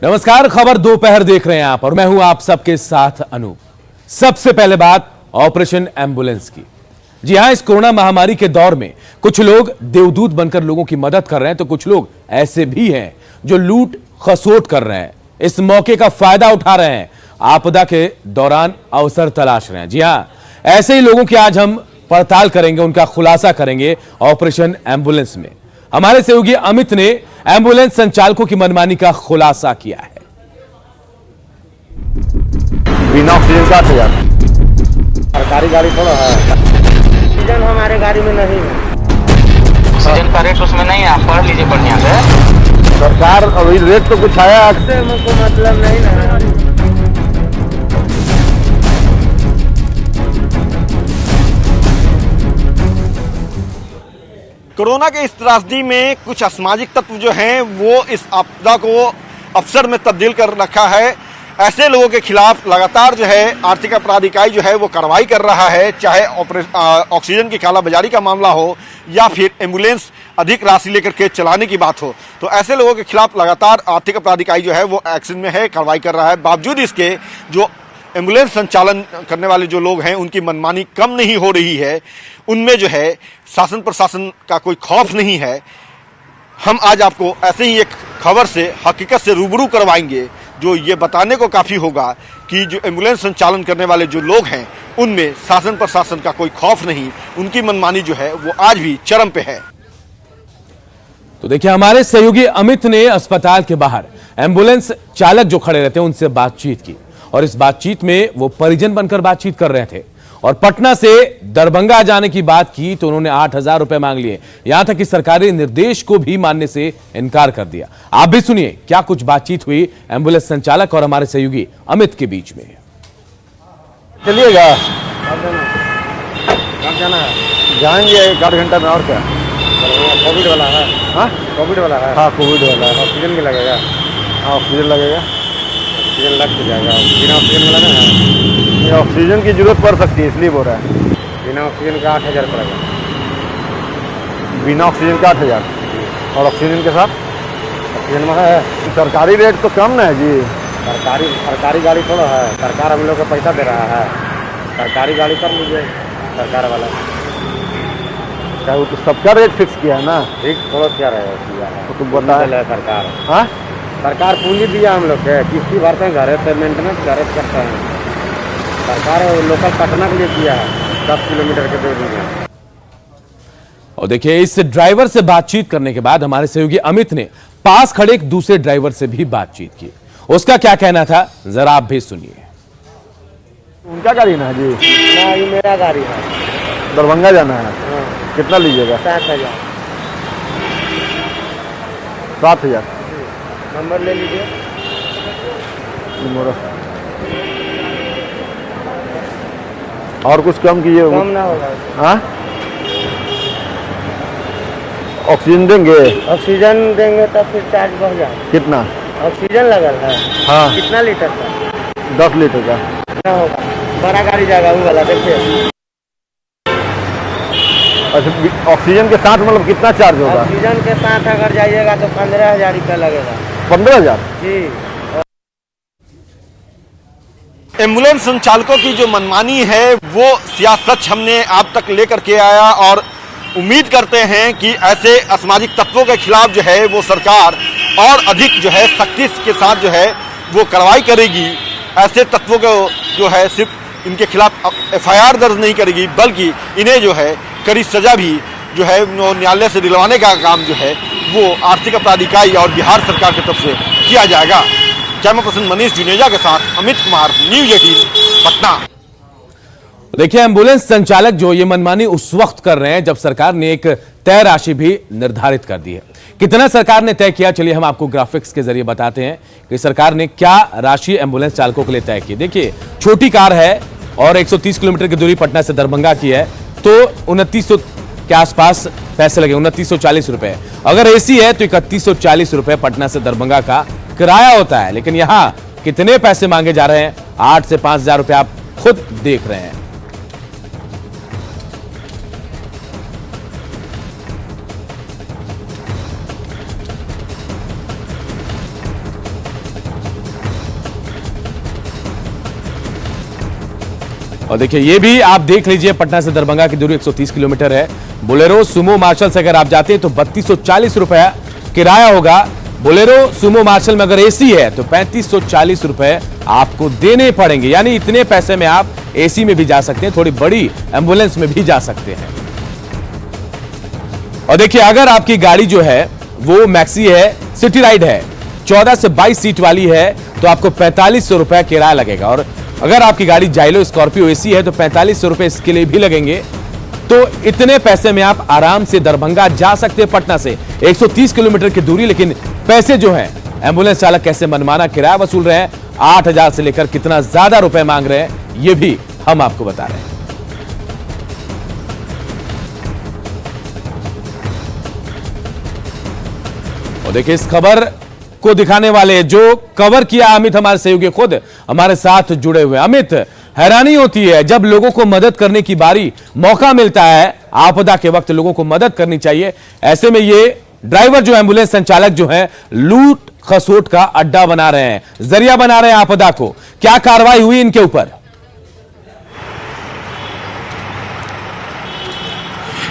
नमस्कार, खबर दोपहर देख रहे हैं आप और मैं हूं आप सबके साथ अनूप। सबसे पहले बात ऑपरेशन एम्बुलेंस की। जी हां, इस कोरोना महामारी के दौर में कुछ लोग देवदूत बनकर लोगों की मदद कर रहे हैं तो कुछ लोग ऐसे भी हैं जो लूट खसोट कर रहे हैं, इस मौके का फायदा उठा रहे हैं, आपदा के दौरान अवसर तलाश रहे हैं। जी हां, ऐसे ही लोगों की आज हम पड़ताल करेंगे, उनका खुलासा करेंगे ऑपरेशन एम्बुलेंस में। हमारे सहयोगी अमित ने एम्बुलेंस संचालकों की मनमानी का खुलासा किया है। बिना ऑक्सीजन का 8,000। सरकारी गाड़ी थोड़ा है, ऑक्सीजन हमारे गाड़ी में नहीं है। ऑक्सीजन का रेट उसमें नहीं है, आप पढ़ लीजिए बढ़िया से। सरकार अभी रेट तो कुछ आया, इससे हमको मतलब नहीं ना। कोरोना के इस त्रासदी में कुछ असामाजिक तत्व जो हैं वो इस आपदा को अवसर में तब्दील कर रखा है। ऐसे लोगों के खिलाफ लगातार जो है आर्थिक अपराध इकाई जो है वो कार्रवाई कर रहा है, चाहे ऑक्सीजन की कालाबाजारी का मामला हो या फिर एम्बुलेंस अधिक राशि लेकर के चलाने की बात हो। तो ऐसे लोगों के खिलाफ लगातार आर्थिक अपराध इकाई जो है वो एक्शन में है, कार्रवाई कर रहा है। बावजूद इसके जो एम्बुलेंस संचालन करने वाले जो लोग हैं उनकी मनमानी कम नहीं हो रही है, उनमें जो है शासन प्रशासन का कोई खौफ नहीं है। हम आज आपको ऐसे ही एक खबर से हकीकत से रूबरू करवाएंगे जो ये बताने को काफ़ी होगा कि जो एम्बुलेंस संचालन करने वाले जो लोग हैं उनमें शासन प्रशासन का कोई खौफ नहीं, उनकी मनमानी जो है वो आज भी चरम पे है। तो देखिए, हमारे सहयोगी अमित ने अस्पताल के बाहर एम्बुलेंस चालक जो खड़े रहते हैं उनसे बातचीत की और इस बातचीत में वो परिजन बनकर बातचीत कर रहे थे और पटना से दरभंगा जाने की बात की तो उन्होंने 8,000 रुपए मांग लिए, यहां तक कि सरकारी निर्देश को भी मानने से इनकार कर दिया। आप भी सुनिए क्या कुछ बातचीत हुई एम्बुलेंस संचालक और हमारे सहयोगी अमित के बीच में। चलिएगा, कब जाना है? जाएंगे 1-8 घंटा में। और क्या, कोविड वाला है? हाँ कोविड वाला है? हाँ, कोविड वाला है। ऑक्सीजन भी लगेगा? हाँ, ऑक्सीजन लगेगा। ऑक्सीजन लग तो जाएगा, बिना ऑक्सीजन वाला नहीं है। ये ऑक्सीजन की जरूरत पड़ सकती है इसलिए बोल रहा है। बिना ऑक्सीजन का 8,000 पड़ेगा। बिना ऑक्सीजन का 8,000 और ऑक्सीजन के साथ ऑक्सीजन में है। सरकारी रेट तो कम ना है जी। सरकारी गाड़ी थोड़ा है, सरकार हम लोग को पैसा दे रहा है, सरकारी गाड़ी कर लीजिए सरकार वाला। क्या वो तो सबका रेट फिक्स किया है ना। ठीक थोड़ा क्या रहेगा तो बताया सरकार। हाँ, सरकार पूंजी दिया हम लोग के, किस्ती भरते हैं, घरे पे मेंटेनेंस घरे करते हैं। सरकार लोकल पटना के लिए दिया है 10 किलोमीटर के दूरी में। और देखिए, इस ड्राइवर से बातचीत करने के बाद हमारे सहयोगी अमित ने पास खड़े एक दूसरे ड्राइवर से भी बातचीत की। उसका क्या कहना था जरा आप भी सुनिए। उनका गाड़ी ना है जी? ना, ये मेरा गाड़ी है। दरभंगा जाना है। हाँ। कितना लीजिएगा? 7,000। 7,000। नंबर ले लीजिए। और कुछ कम कीजिए। कम ना होगा। हाँ, ऑक्सीजन देंगे? ऑक्सीजन देंगे तो फिर चार्ज बढ़ जाए। कितना ऑक्सीजन लगल है? हाँ, कितना लीटर का? 10 लीटर का। कितना होगा? बड़ा गाड़ी जाएगा वो वाला, देखिए। अच्छा, ऑक्सीजन के साथ मतलब कितना चार्ज होगा? ऑक्सीजन के साथ अगर जाइएगा तो 15,000 रुपया लगेगा। 15,000? जी। एम्बुलेंस संचालकों की जो मनमानी है वो सियासत हमने आप तक लेकर के आया और उम्मीद करते हैं कि ऐसे असामाजिक तत्वों के खिलाफ जो है वो सरकार और अधिक जो है सख्ती के साथ जो है वो कार्रवाई करेगी। ऐसे तत्वों को जो है सिर्फ इनके खिलाफ FIR दर्ज नहीं करेगी बल्कि इन्हें जो है कड़ी सजा भी जो है न्यायालय से दिलवाने का काम जो है वो आर्थिक अपराध इकाई और बिहार सरकार की तरफ से किया जाएगा। कैमरा पर्सन मनीष जुनेजा के साथ अमित कुमार, न्यूज़ 18 पटना। देखिए, एम्बुलेंस संचालक जो ये मनमानी उस वक्त कर रहे हैं जब सरकार ने एक तय राशि भी निर्धारित कर दी है। कितना सरकार ने तय किया, चलिए हम आपको ग्राफिक्स के जरिए बताते हैं कि सरकार ने क्या राशि एम्बुलेंस चालकों के लिए तय की। देखिए, छोटी कार है और 130 किलोमीटर की दूरी पटना से दरभंगा की है तो 2900 के आसपास पैसे लगे, 2940 रुपए। अगर AC है तो 3140 रुपए पटना से दरभंगा का किराया होता है। लेकिन यहां कितने पैसे मांगे जा रहे हैं? 8 से 5,000 रुपए आप खुद देख रहे हैं। और देखिए ये भी आप देख लीजिए, पटना से दरभंगा की दूरी 130 किलोमीटर है। बोलेरो सुमो मार्शल से अगर आप जाते हैं तो 3240 रुपए किराया होगा। बोलेरो सुमो मार्शल में अगर एसी है तो 3540 रुपए आपको देने पड़ेंगे, यानी इतने पैसे में आप एसी में भी जा सकते हैं, थोड़ी बड़ी एम्बुलेंस में भी जा सकते हैं। और देखिए अगर आपकी गाड़ी जो है वो मैक्सी है, सिटी राइड है, 14 से 22 सीट वाली है तो आपको 4500 रुपए किराया लगेगा। और अगर आपकी गाड़ी जाइलो स्कॉर्पियो एसी है तो 4500 रुपए इसके लिए भी लगेंगे। तो इतने पैसे में आप आराम से दरभंगा जा सकते हैं पटना से, 130 किलोमीटर की दूरी। लेकिन पैसे जो हैं एम्बुलेंस चालक कैसे मनमाना किराया वसूल रहे हैं, 8000 से लेकर कितना ज्यादा रुपए मांग रहे हैं, ये भी हम आपको बता रहे हैं। और देखिए इस खबर को दिखाने वाले जो कवर किया अमित, हमारे सहयोगी खुद हमारे साथ जुड़े हुए। अमित, हैरानी होती है जब लोगों को मदद करने की बारी, मौका मिलता है, आपदा के वक्त लोगों को मदद करनी चाहिए, ऐसे में ये ड्राइवर जो एम्बुलेंस संचालक जो है लूट खसोट का अड्डा बना रहे हैं, जरिया बना रहे हैं आपदा को। क्या कार्रवाई हुई इनके ऊपर?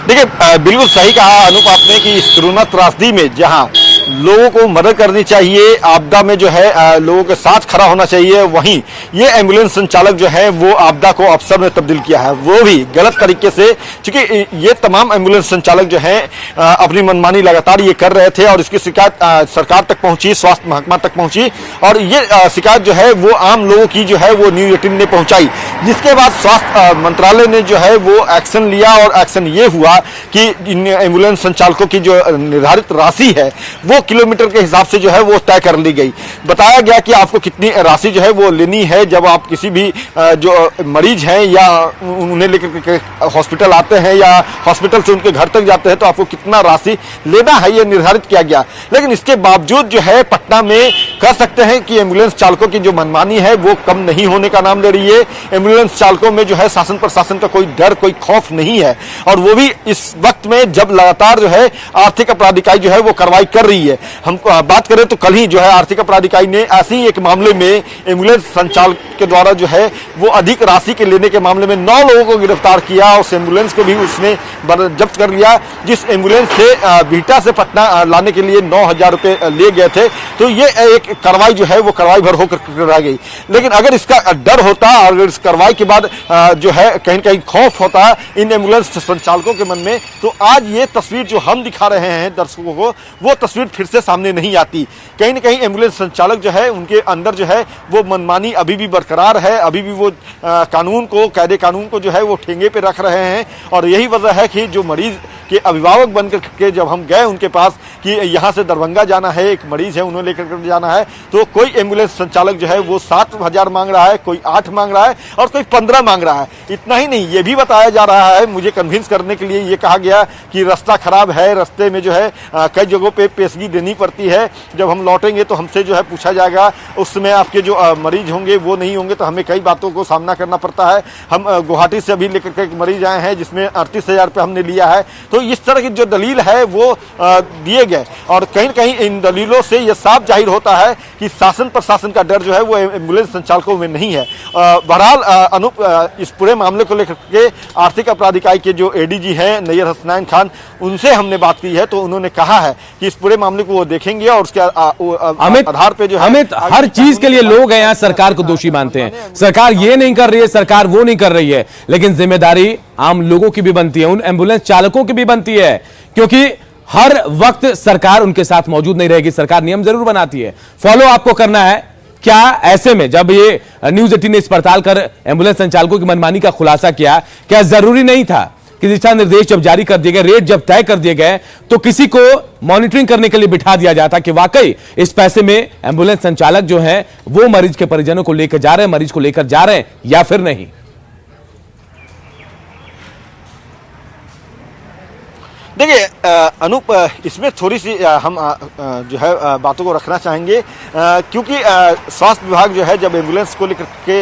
देखिए बिल्कुल सही कहा अनूप आपने कि इस कोरोना त्रासदी में जहां लोगों को मदद करनी चाहिए, आपदा में जो है लोगों के साथ खड़ा होना चाहिए, वहीं ये एम्बुलेंस संचालक जो है वो आपदा को अवसर में तब्दील किया है, वो भी गलत तरीके से। क्योंकि ये तमाम एम्बुलेंस संचालक जो है अपनी मनमानी लगातार ये कर रहे थे और इसकी शिकायत सरकार तक पहुंची, स्वास्थ्य महकमा तक पहुंची और ये शिकायत जो है वो आम लोगों की जो है वो न्यूज़ 18 ने पहुंचाई, जिसके बाद स्वास्थ्य मंत्रालय ने जो है वो एक्शन लिया। और एक्शन ये हुआ कि इन एम्बुलेंस संचालकों की जो निर्धारित राशि है वो किलोमीटर के हिसाब से जो है वो तय कर ली गई। बताया गया कि आपको कितनी राशि जो है वो लेनी है जब आप किसी भी जो मरीज हैं या उन्हें लेकर हॉस्पिटल आते हैं या हॉस्पिटल से उनके घर तक जाते हैं तो आपको कितना राशि लेना है ये निर्धारित किया गया। लेकिन इसके बावजूद जो है पटना में कह सकते हैं कि एम्बुलेंस चालकों की जो मनमानी है वो कम नहीं होने का नाम ले रही है। एम्बुलेंस चालकों में जो है शासन प्रशासन का कोई डर, कोई खौफ नहीं है, और वो भी इस वक्त में जब लगातार जो है आर्थिक अपराध इकाई जो है वो कार्रवाई कर रही है। हम बात करें तो कल ही जो है आर्थिक अपराध इकाई ने ऐसे ही एक मामले में एम्बुलेंस संचालक के द्वारा जो है वो अधिक राशि के लेने के मामले में 9 लोगों को गिरफ्तार किया। उस एम्बुलेंस को भी उसने जब्त कर लिया, जिस एम्बुलेंस से बिहटा से पटना लाने के लिए 9000 रुपए ले गए थे। तो ये एक कार्रवाई जो है वो कार्रवाई भर होकर करा गई। लेकिन अगर इसका डर होता, अगर इस कार्रवाई के बाद जो है कहीं न कहीं खौफ होता इन एम्बुलेंस संचालकों के मन में, तो आज ये तस्वीर जो हम दिखा रहे हैं दर्शकों को, वो तस्वीर फिर से सामने नहीं आती। कहीं न कहीं एम्बुलेंस संचालक जो है उनके अंदर जो है वो मनमानी अभी भी बरकरार है, अभी भी वो कानून को, कायदे कानून को जो है वो ठेंगे पे रख रहे हैं। और यही वजह है कि जो मरीज के अभिभावक बनकर के जब हम गए उनके पास कि यहाँ से दरभंगा जाना है, एक मरीज है उन्हें लेकर जाना है, तो कोई एम्बुलेंस संचालक जो है वो 7000 मांग रहा है, कोई 8 मांग रहा है और कोई 15 मांग रहा है। इतना ही नहीं, ये भी बताया जा रहा है, मुझे कन्विंस करने के लिए ये कहा गया कि रास्ता खराब है, रास्ते में जो है कई जगहों पे पेशगी देनी पड़ती है, जब हम लौटेंगे तो हमसे जो है पूछा जाएगा, उस समय आपके जो मरीज होंगे वो नहीं होंगे, तो हमें कई बातों को सामना करना पड़ता है। हम गुवाहाटी से अभी लेकर के एक मरीज आए हैं जिसमें 38,000 रुपये हमने लिया है। तो इस तरह की जो दलील है वो दिए गए और कहीं न कहीं इन दलीलों से ये साफ जाहिर होता है कि शासन प्रशासन का डर जो है वो एम्बुलेंस संचालकों में नहीं है। बहरहाल अनूप, इस पूरे मामले को लेकर के आर्थिक अपराध इकाई के जो एडीजी हैं नैयर हसनैन खान, उनसे हमने बात की है तो उन्होंने कहा है कि इस पूरे मामले को वो देखेंगे और उसके आधार पे जो है अमित, हर चीज के लिए लोग हैं यहाँ सरकार को दोषी मानते हैं, सरकार ये नहीं कर रही है, सरकार वो नहीं कर रही है, लेकिन जिम्मेदारी आम लोगों की भी बनती है, उन एम्बुलेंस चालकों की भी बनती है, क्योंकि हर वक्त सरकार उनके साथ मौजूद नहीं रहेगी। सरकार नियम जरूर बनाती है, फॉलो आपको करना है। क्या ऐसे में जब ये न्यूज़ 18 ने इस पड़ताल कर एम्बुलेंस संचालकों की मनमानी का खुलासा किया, क्या जरूरी नहीं था कि दिशा निर्देश जब जारी कर दिए गए, रेट जब तय कर दिए गए, तो किसी को मॉनिटरिंग करने के लिए बिठा दिया जाता कि वाकई इस पैसे में एम्बुलेंस संचालक जो है वो मरीज के परिजनों को लेकर जा रहे हैं, मरीज को लेकर जा रहे हैं या फिर नहीं? देखिए अनूप, इसमें थोड़ी सी हम जो है बातों को रखना चाहेंगे, क्योंकि स्वास्थ्य विभाग जो है जब एम्बुलेंस को लेकर के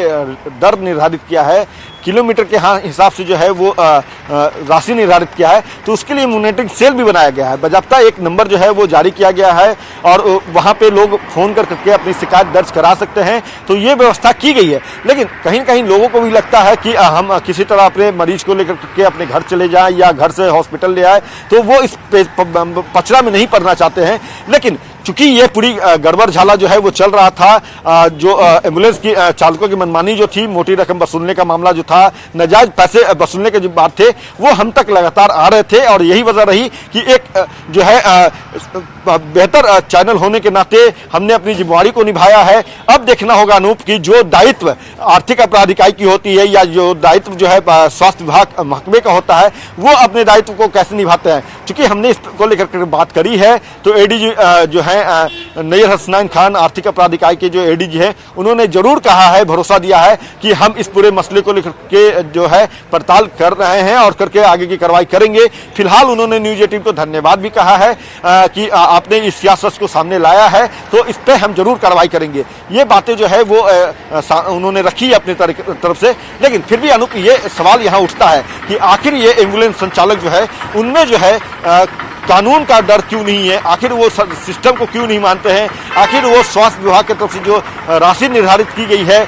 दर निर्धारित किया है किलोमीटर के हिसाब से जो है वो राशि निर्धारित किया है, तो उसके लिए मॉनिटरिंग सेल भी बनाया गया है। बाकायदा एक नंबर जो है वो जारी किया गया है और वहाँ पे लोग फ़ोन करके अपनी शिकायत दर्ज करा सकते हैं, तो ये व्यवस्था की गई है। लेकिन कहीं कहीं लोगों को भी लगता है कि हम किसी तरह अपने मरीज को लेकर के अपने घर चले जाएं या घर से हॉस्पिटल ले आए, तो वो इस पचड़ा में नहीं पड़ना चाहते हैं। लेकिन चूंकि ये पूरी गड़बड़ झाला जो है वो चल रहा था, जो एम्बुलेंस की चालकों की मनमानी जो थी, मोटी रकम वसूलने का मामला जो था, नाजायज पैसे वसूलने के जो बात थे, वो हम तक लगातार आ रहे थे और यही वजह रही कि एक जो है बेहतर चैनल होने के नाते हमने अपनी जिम्मेवारी को निभाया है। अब देखना होगा अनूप कि जो दायित्व आर्थिक अपराध इकाई की होती है या जो दायित्व जो है स्वास्थ्य विभाग महकमे का होता है, वो अपने दायित्व को कैसे निभाते हैं। चूंकि हमने इसको लेकर बात करी है, तो एडीजी जो है नैयर हसनैन खान, आर्थिक अपराध इकाई के जो एडीजी हैं, उन्होंने जरूर कहा है, भरोसा दिया है कि हम इस पूरे मसले को लेकर के जो है पड़ताल कर रहे हैं और करके आगे की कार्रवाई करेंगे। फिलहाल उन्होंने न्यूज 18 को धन्यवाद भी कहा है कि आपने इस सियासत को सामने लाया है, तो इस पर हम जरूर कार्रवाई करेंगे। ये बातें जो है वो उन्होंने रखी है अपनी तरफ से। लेकिन फिर भी अनूप ये सवाल यहाँ उठता है कि आखिर ये एम्बुलेंस संचालक जो है उनमें जो है कानून का डर क्यों नहीं है, आखिर वो सिस्टम को क्यों नहीं मानते हैं, आखिर वो स्वास्थ्य विभाग की तरफ से जो राशि निर्धारित की गई है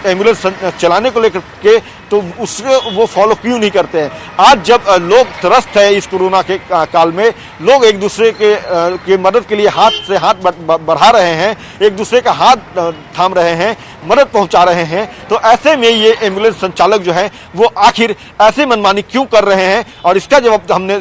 एम्बुलेंस चलाने को लेकर के, तो उसको वो फॉलो क्यों नहीं करते हैं। आज जब लोग त्रस्त है इस कोरोना के काल में, लोग एक दूसरे के मदद के लिए हाथ से हाथ बढ़ा रहे हैं, एक दूसरे का हाथ थाम रहे हैं, मदद पहुंचा रहे हैं, तो ऐसे में ये एम्बुलेंस संचालक जो है वो आखिर ऐसे मनमानी क्यों कर रहे हैं। और इसका जब हमने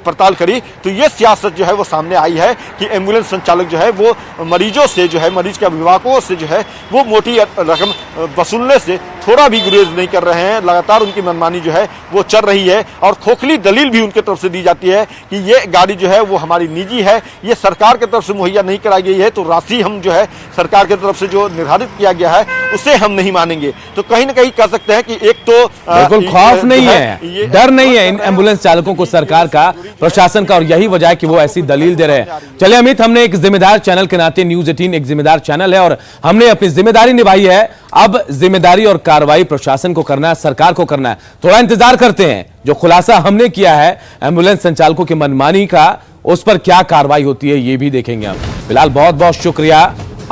पड़ताल करी तो ये सियासत जो है वो सामने आई है कि एम्बुलेंस संचालक जो है वो मरीजों से जो है, मरीज के अभिभावकों से जो है वो मोटी रकम वसूलने से थोड़ा भी गुरेज नहीं कर रहे हैं। लगातार उनकी मनमानी जो है वो चल रही है और खोखली दलील भी उनके तरफ से दी जाती है कि ये गाड़ी जो है वो हमारी निजी है, ये सरकार की तरफ से मुहैया नहीं कराई गई है, तो राशि हम जो है सरकार की तरफ से जो निर्धारित किया गया है उसे हम नहीं मानेंगे। तो कहीं ना कहीं कह सकते हैं कि एक तो बिल्कुल खौफ नहीं है, डर नहीं है इन एम्बुलेंस चालकों को सरकार का, प्रशासन का, और यही वजह है कि वो ऐसी दलील दे रहे हैं। चलिए अमित, हमने एक जिम्मेदार चैनल के नाते, न्यूज 18 एक जिम्मेदार चैनल है और हमने अपनी जिम्मेदारी निभाई है। अब जिम्मेदारी और कार्रवाई प्रशासन को करना है, सरकार को करना है। थोड़ा इंतजार करते हैं, जो खुलासा हमने किया है एम्बुलेंस संचालकों की मनमानी का, उस पर क्या कार्रवाई होती है ये भी देखेंगे हम। फिलहाल बहुत बहुत शुक्रिया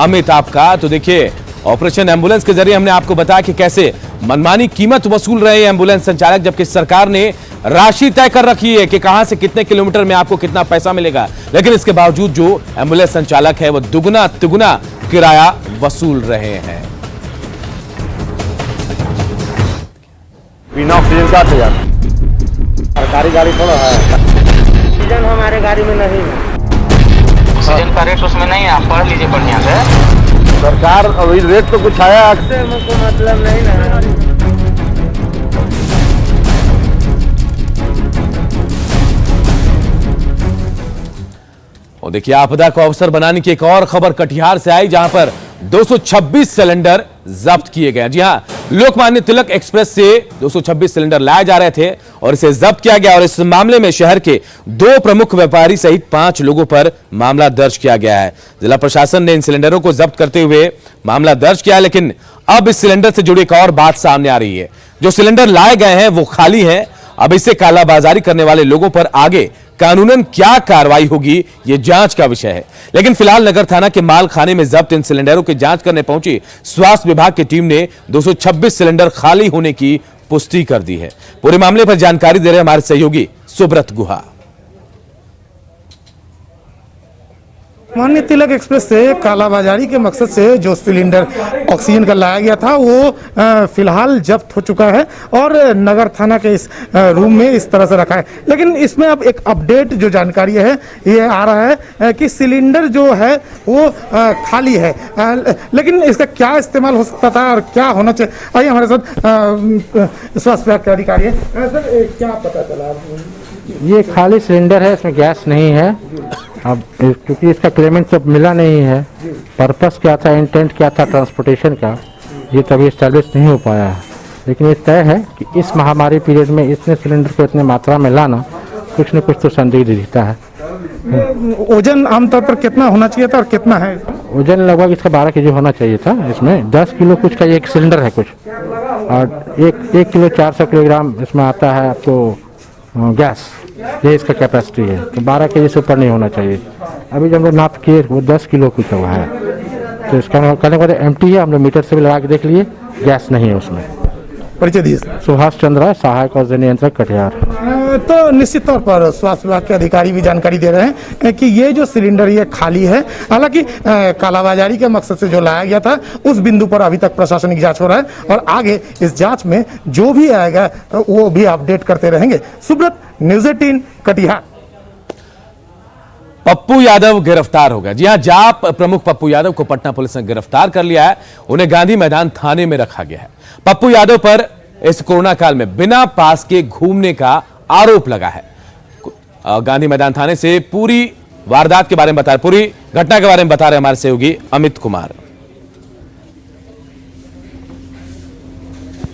अमित आपका। तो देखिए, ऑपरेशन एम्बुलेंस के जरिए हमने आपको बताया कि कैसे मनमानी कीमत वसूल रहे हैं एम्बुलेंस संचालक, जबकि सरकार ने राशि तय कर रखी है कि कहां से कितने किलोमीटर में आपको कितना पैसा मिलेगा, लेकिन इसके बावजूद जो एम्बुलेंस संचालक है वो दुगना तिगुना किराया वसूल रहे हैं। बिना ऑक्सीजन का तैयार सरकारी गाड़ी थोड़ा है, ऑक्सीजन हमारे गाड़ी में नहीं है। ऑक्सीजन का रेट उसमें नहीं है, आप पढ़ लीजिए बढ़िया से। सरकार अभी रेट तो कुछ आया इससे हमको मतलब नहीं ना। और देखिए, आपदा को अवसर बनाने की एक और खबर कटिहार से आई, जहां पर 226 सिलेंडर जब्त किए गए। जी हां, लोकमान्य तिलक एक्सप्रेस से 226 सिलेंडर लाए जा रहे थे और इसे जब्त किया गया। और इस मामले में शहर के 2 प्रमुख व्यापारी सहित 5 लोगों पर मामला दर्ज किया गया है। जिला प्रशासन ने इन सिलेंडरों को जब्त करते हुए मामला दर्ज किया, लेकिन अब इस सिलेंडर से जुड़ी एक और बात सामने आ रही है। जो सिलेंडर लाए गए हैं वो खाली हैं। अब इससे कालाबाजारी करने वाले लोगों पर आगे कानूनन क्या कार्रवाई होगी, ये जांच का विषय है। लेकिन फिलहाल नगर थाना के माल खाने में जब्त इन सिलेंडरों की जांच करने पहुंची स्वास्थ्य विभाग की टीम ने 226 सिलेंडर खाली होने की पुष्टि कर दी है। पूरे मामले पर जानकारी दे रहे हमारे सहयोगी सुब्रत गुहा। लोकमान्य तिलक एक्सप्रेस से कालाबाजारी के मकसद से जो सिलेंडर ऑक्सीजन का लाया गया था वो फिलहाल जब्त हो चुका है और नगर थाना के इस रूम में इस तरह से रखा है। लेकिन इसमें अब एक अपडेट जो जानकारी है ये आ रहा है कि सिलेंडर जो है वो खाली है, लेकिन इसका क्या इस्तेमाल हो सकता था और क्या होना चाहिए, आइए हमारे साथ स्वास्थ्य विभाग के अधिकारी है। सर, क्या पता चला? ये खाली सिलेंडर है, इसमें गैस नहीं है। अब क्योंकि इसका क्लेमेंट सब मिला नहीं है, पर्पस क्या था, इंटेंट क्या था ट्रांसपोर्टेशन का, ये तभी इस्टेब्लिश नहीं हो पाया है। लेकिन ये तय है कि इस महामारी पीरियड में इतने सिलेंडर को इतने मात्रा में लाना कुछ न कुछ तो संदिग्ध दिखता है। वजन आमतौर पर कितना होना चाहिए था और कितना है? वजन लगभग इसका 12 kg होना चाहिए था। इसमें 10 किलो कुछ का एक सिलेंडर है कुछ। और एक किलो 400 किलोग्राम इसमें आता है आपको गैस, ये इसका कैपेसिटी है। तो 12 केजी से ऊपर नहीं होना चाहिए। अभी जब हम लोग नाप किए वो 10 किलो की तो है, तो इसका कहने का एम्प्टी है। हम लोग मीटर से भी लगा के देख लिए, गैस नहीं है उसमें। परिचय दीजिए। सुभाष चंद्र राय, सहायक औषधि नियंत्रक कटिहार। तो निश्चित तौर पर स्वास्थ्य विभाग के अधिकारी भी जानकारी दे रहे हैं कि ये जो सिलेंडर ये खाली है। हालांकि कालाबाजारी के मकसद से जो लाया गया था उस बिंदु पर अभी तक प्रशासनिक जांच हो रहा है और आगे इस जांच में जो भी आएगा वो भी अपडेट करते रहेंगे। सुब्रत, न्यूज़ 18 कटिहार। पप्पू यादव गिरफ्तार हो गया। जी हां, जाप प्रमुख पप्पू यादव को पटना पुलिस ने गिरफ्तार कर लिया है। उन्हें गांधी मैदान थाने में रखा गया है। पप्पू यादव पर इस कोरोना काल में बिना पास के घूमने का आरोप लगा है। गांधी मैदान थाने से पूरी वारदात के बारे में पूरी घटना के बारे में बता रहे हमारे सहयोगी अमित कुमार।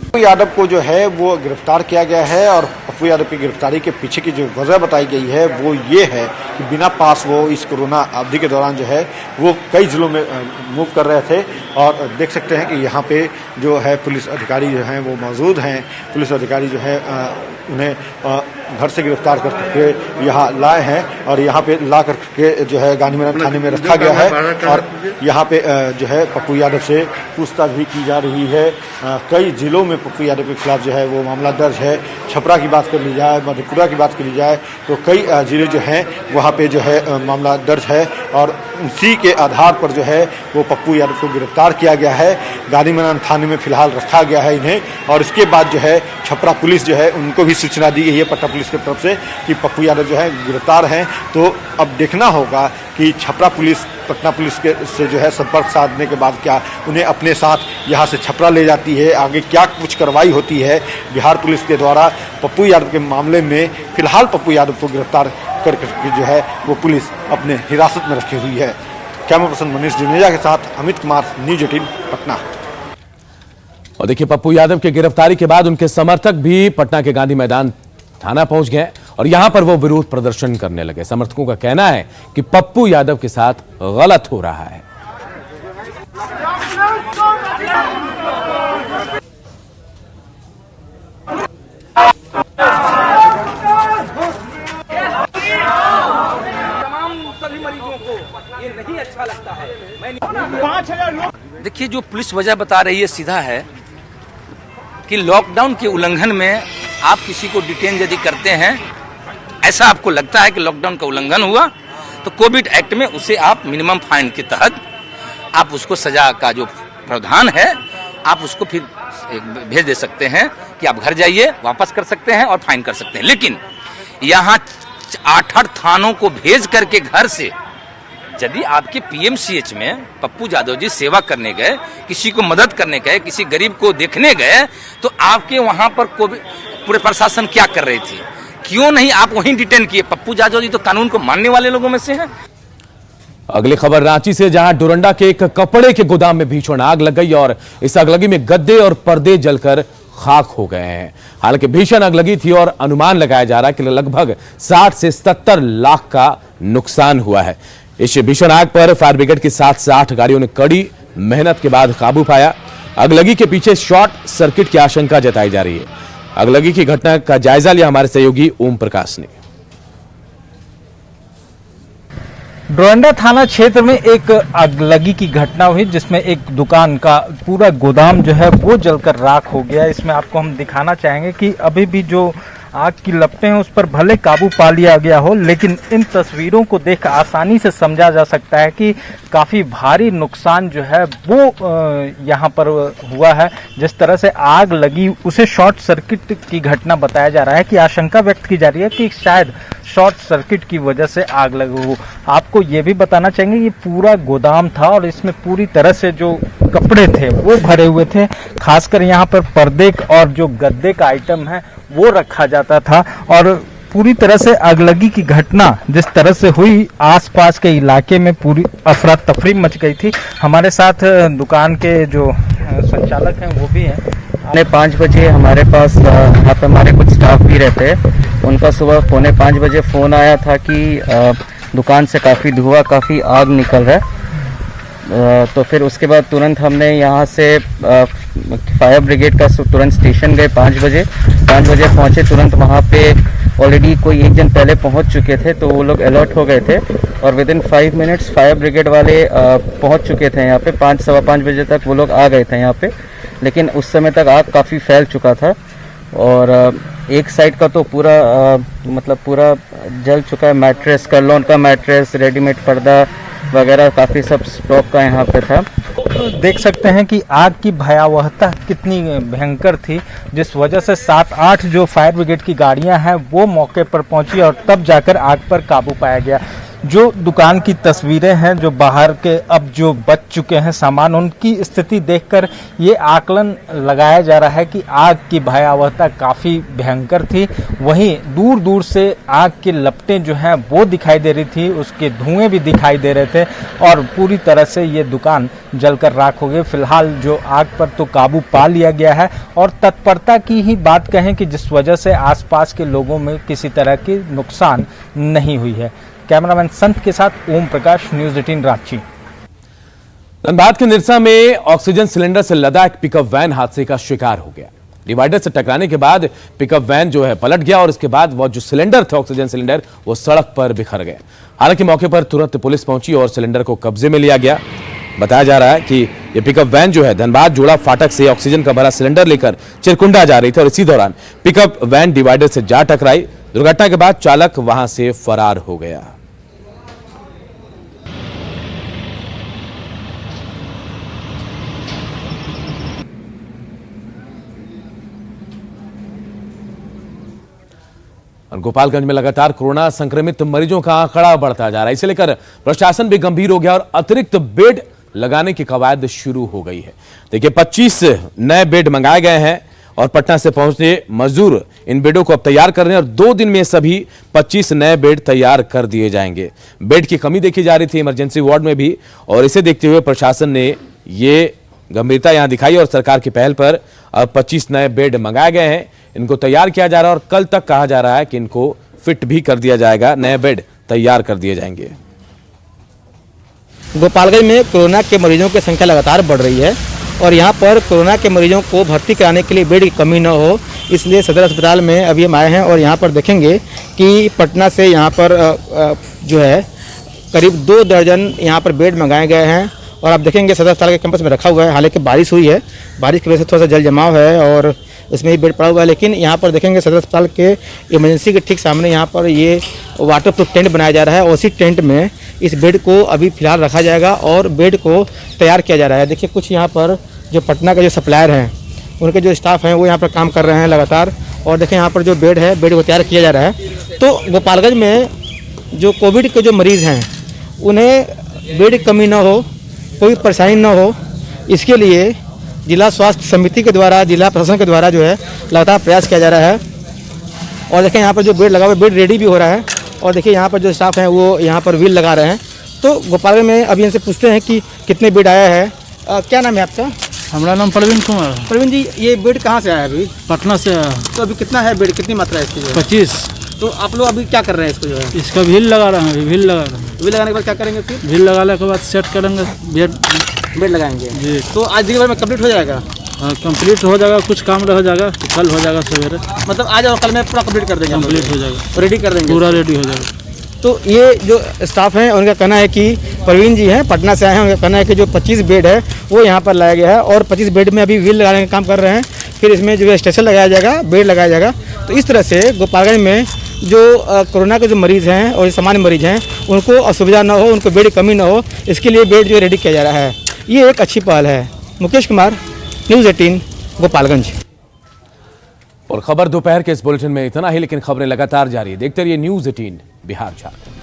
पप्पू यादव को जो है वो गिरफ्तार किया गया है और पप्पू यादव की गिरफ्तारी के पीछे की जो वजह बताई गई है वो ये है कि बिना पास वो इस कोरोना अवधि के दौरान जो है वो कई जिलों में मूव कर रहे थे। और देख सकते हैं कि यहाँ पे जो है पुलिस अधिकारी जो हैं वो मौजूद हैं। पुलिस अधिकारी जो है उन्हें घर से गिरफ्तार करके यहाँ लाए हैं और यहाँ पे ला करके जो है गांधी मैदान थाने में रखा गया है। और यहाँ पे जो है पप्पू यादव से पूछताछ भी की जा रही है। कई जिलों में पप्पू यादव के खिलाफ जो है वो मामला दर्ज है। छपरा की बात कर ली जाए, मधेपुरा की बात कर ली जाए तो कई जिले जो हैं वहाँ पे जो है मामला दर्ज है और उसी के आधार पर जो है वो पप्पू यादव को गिरफ्तार किया गया है। गांधी मैदान थाने में फिलहाल रखा गया है इन्हें। और इसके बाद जो है छपरा पुलिस जो है उनको भी सूचना दी गई है पटना पुलिस की तरफ से कि पप्पू यादव जो है गिरफ्तार हैं। तो अब देखना होगा कि छपरा पुलिस पटना पुलिस के से जो है संपर्क साधने के बाद क्या उन्हें अपने साथ यहाँ से छपरा ले जाती है, आगे क्या कुछ कार्रवाई होती है बिहार पुलिस के द्वारा पप्पू यादव के मामले में। फिलहाल पप्पू यादव को गिरफ्तार करके जो है वो पुलिस अपने हिरासत में रखी हुई है। कैमरा पर्सन मनीष जुनेजा के साथ अमित कुमार, न्यूज़ 18 पटना। और देखिए, पप्पू यादव की गिरफ्तारी के बाद उनके समर्थक भी पटना के गांधी मैदान थाना पहुंच गए और यहां पर वो विरोध प्रदर्शन करने लगे। समर्थकों का कहना है कि पप्पू यादव के साथ गलत हो रहा है। देखिए, जो पुलिस वजह बता रही है सीधा है कि लॉकडाउन के उल्लंघन में आप किसी को डिटेन यदि करते हैं, ऐसा आपको लगता है कि लॉकडाउन का उल्लंघन हुआ, तो कोविड एक्ट में उसे आप मिनिमम फाइन के तहत आप उसको सजा का जो प्रावधान है आप उसको फिर भेज दे सकते हैं कि आप घर जाइए, वापस कर सकते हैं और फाइन कर सकते हैं। लेकिन यहाँ 8 थानों को भेज करके घर से यदि आपके पीएमसीएच में पप्पू यादव जी सेवा करने गए, किसी को मदद करने गए, किसी गरीब को देखने गए, तो आपके वहां पर पूरे प्रशासन क्या कर रही थी? क्यों नहीं आप वहीं डिटेन किए? पप्पू यादव जी तो कानून को मानने वाले लोगों में से हैं। अगली खबर रांची से, जहां डोरंडा के एक कपड़े के गोदाम में भीषण आग लग गई और इस आगलगी में गद्दे और पर्दे जलकर खाक हो गए हैं। हालांकि भीषण आग लगी थी और अनुमान लगाया जा रहा है कि लगभग 60 से 70 लाख का नुकसान हुआ है। इस भीषण आग पर फायर ब्रिगेड की 7 से 8 गाड़ियों ने कड़ी मेहनत के बाद काबू पाया। आगलगी के पीछे शॉर्ट सर्किट की आशंका जताई जा रही है। आगलगी की घटना का जायजा लिया हमारे सहयोगी ओम प्रकाश ने। डोरंडा थाना क्षेत्र में एक आगलगी की घटना हुई जिसमें एक दुकान का पूरा गोदाम जो है वो जलकर राख हो गया। इसमें आपको हम दिखाना चाहेंगे कि अभी भी जो आग की लपटें हैं उस पर भले काबू पा लिया गया हो, लेकिन इन तस्वीरों को देख आसानी से समझा जा सकता है कि काफ़ी भारी नुकसान जो है वो यहाँ पर हुआ है। जिस तरह से आग लगी उसे शॉर्ट सर्किट की घटना बताया जा रहा है कि आशंका व्यक्त की जा रही है कि शायद शॉर्ट सर्किट की वजह से आग लगी हो। आपको ये भी बताना चाहेंगे ये पूरा गोदाम था और इसमें पूरी तरह से जो कपड़े थे वो भरे हुए थे। खासकर यहाँ पर पर्दे और जो गद्दे का आइटम है वो रखा जाता था और पूरी तरह से आगलगी की घटना जिस तरह से हुई, आसपास के इलाके में पूरी अफरा तफरी मच गई थी। हमारे साथ दुकान के जो संचालक हैं वो भी हैं। 5 बजे हमारे पास यहाँ पे हमारे कुछ स्टाफ भी रहते हैं, उनका सुबह 4:45 बजे फ़ोन आया था कि दुकान से काफ़ी धुआं, काफ़ी आग निकल रहा है। तो फिर उसके बाद तुरंत हमने यहाँ से फायर ब्रिगेड का तुरंत स्टेशन गए 5 बजे पहुँचे। तुरंत वहाँ पे ऑलरेडी कोई एक जन पहले पहुँच चुके थे, तो वो लोग अलर्ट हो गए थे और विदिन 5 मिनट्स फायर ब्रिगेड वाले पहुँच चुके थे यहाँ पे। 5 सवा 5 बजे तक वो लोग आ गए थे यहाँ पे, लेकिन उस समय तक आग काफ़ी फैल चुका था और एक साइड का तो पूरा मतलब पूरा जल चुका है। मैट्रेस, कर्लॉन का मैट्रेस, रेडीमेड पर्दा वगैरह काफ़ी सब स्टॉक का यहाँ पे था। देख सकते हैं कि आग की भयावहता कितनी भयंकर थी, जिस वजह से 7-8 जो फायर ब्रिगेड की गाड़ियां हैं वो मौके पर पहुंची और तब जाकर आग पर काबू पाया गया। जो दुकान की तस्वीरें हैं, जो बाहर के अब जो बच चुके हैं सामान, उनकी स्थिति देखकर ये आकलन लगाया जा रहा है कि आग की भयावहता काफ़ी भयंकर थी। वहीं दूर दूर से आग की लपटें जो हैं वो दिखाई दे रही थी, उसके धुएं भी दिखाई दे रहे थे और पूरी तरह से ये दुकान जलकर राख हो गई। फिलहाल जो आग पर तो काबू पा लिया गया है और तत्परता की ही बात कहें कि जिस वजह से आसपास के लोगों में किसी तरह की नुकसान नहीं हुई है। कैमरामैन संत के साथ ओम प्रकाश, न्यूज़ 18 रांची। धनबाद के निरसा में ऑक्सीजन सिलेंडर से लदा एक पिकअप वैन हादसे का शिकार हो गया। डिवाइडर से टकराने के बाद पिकअप वैन जो है पलट गया और इसके बाद वो जो सिलेंडर थे, ऑक्सीजन सिलेंडर, वो सड़क पर बिखर गए। हालांकि मौके पर तुरंत पुलिस पहुंची और सिलेंडर को कब्जे में लिया गया। बताया जा रहा है कि ये पिकअप वैन जो है धनबाद जोड़ा फाटक से ऑक्सीजन का भरा सिलेंडर लेकर चिरकुंडा जा रही थी और इसी दौरान पिकअप वैन डिवाइडर से जा टकराई। दुर्घटना के बाद चालक वहां से फरार हो गया। और गोपालगंज में लगातार कोरोना संक्रमित मरीजों का आंकड़ा बढ़ता जा रहा है। इसे लेकर प्रशासन भी गंभीर हो गया और अतिरिक्त बेड लगाने की कवायद शुरू हो गई है। देखिए 25 नए बेड मंगाए गए हैं और पटना से पहुंचे मजदूर इन बेडों को अब तैयार कर रहे हैं और 2 दिन में सभी 25 नए बेड तैयार कर दिए जाएंगे। बेड की कमी देखी जा रही थी इमरजेंसी वार्ड में भी और इसे देखते हुए प्रशासन ने ये गंभीरता यहां दिखाई और सरकार की पहल पर अब 25 नए बेड मंगाए गए हैं। इनको तैयार किया जा रहा है और कल तक कहा जा रहा है कि इनको फिट भी कर दिया जाएगा, नए बेड तैयार कर दिए जाएंगे। गोपालगंज में कोरोना के मरीजों की संख्या लगातार बढ़ रही है और यहाँ पर कोरोना के मरीजों को भर्ती कराने के लिए बेड की कमी न हो, इसलिए सदर अस्पताल में अभी हम आए हैं और यहाँ पर देखेंगे कि पटना से यहाँ पर जो है करीब 2 दर्जन यहाँ पर बेड मंगाए गए हैं और आप देखेंगे सदर अस्पताल के कैंपस में रखा हुआ है। हालांकि बारिश हुई है, बारिश की वजह से थोड़ा सा जल जमाव है और इसमें ही बेड पड़ा हुआ है, लेकिन यहाँ पर देखेंगे सदर अस्पताल के इमरजेंसी के ठीक सामने यहाँ पर ये वाटरप्रूफ टेंट बनाया जा रहा है और उसी टेंट में इस बेड को अभी फिलहाल रखा जाएगा और बेड को तैयार किया जा रहा है। देखिए कुछ यहाँ पर जो पटना के जो सप्लायर हैं, उनके जो स्टाफ हैं वो यहाँ पर काम कर रहे हैं लगातार और देखें यहाँ पर जो बेड है, बेड को तैयार किया जा रहा है। तो गोपालगंज में जो कोविड के जो मरीज़ हैं उन्हें बेड की कमी ना हो, कोई परेशानी ना हो, इसके लिए जिला स्वास्थ्य समिति के द्वारा, जिला प्रशासन के द्वारा जो है लगातार प्रयास किया जा रहा है। और देखें यहाँ पर जो बेड लगा हुआ है, बेड रेडी भी हो रहा है और देखिए यहाँ पर जो स्टाफ हैं वो यहाँ पर व्हील लगा रहे हैं। तो गोपालगंज में अभी इनसे पूछते हैं कि कितने बेड आया है। क्या नाम है आपका? हमारा नाम प्रवीण कुमार। प्रवीण जी, ये बेड कहाँ से आया अभी? पटना से आया। तो अभी कितना है बेड, कितनी मात्रा है इसकी? 25। तो आप लोग अभी क्या कर रहे हैं इसको जो है? इसका व्हील लगा रहे हैं, व्हील लगा रहे हैं। व्हील लगाने के बाद क्या करेंगे फिर? व्हील लगाने के बाद सेट करेंगे, बेड लगाएंगे जी। तो आज दिन भर में कंप्लीट हो जाएगा? हाँ कंप्लीट हो जाएगा, कुछ काम रह जाएगा, कल हो जाएगा सवेरे। मतलब आज और कल में पूरा कंप्लीट कर देंगे? कंप्लीट हो जाएगा, रेडी कर देंगे, पूरा रेडी हो जाएगा। तो ये जो स्टाफ हैं उनका कहना है कि प्रवीण जी हैं, पटना से आए हैं, उनका कहना है कि जो 25 बेड है वो यहाँ पर लाया गया है और 25 बेड में अभी व्हील लगाने का काम कर रहे हैं। फिर इसमें जो है स्टेशन लगाया जाएगा, बेड लगाया जाएगा। तो इस तरह से गोपालगंज में जो कोरोना के जो मरीज़ हैं और सामान्य मरीज़ हैं उनको असुविधा ना हो, उनको बेड की कमी ना हो, इसके लिए बेड जो रेडी किया जा रहा है। ये एक अच्छी पहल है। मुकेश कुमार, न्यूज़ 18 गोपालगंज। और खबर दोपहर के इस बुलेटिन में इतना ही, लेकिन खबरें लगातार जारी है। देखते रहिए न्यूज़ 18 बिहार झारखंड।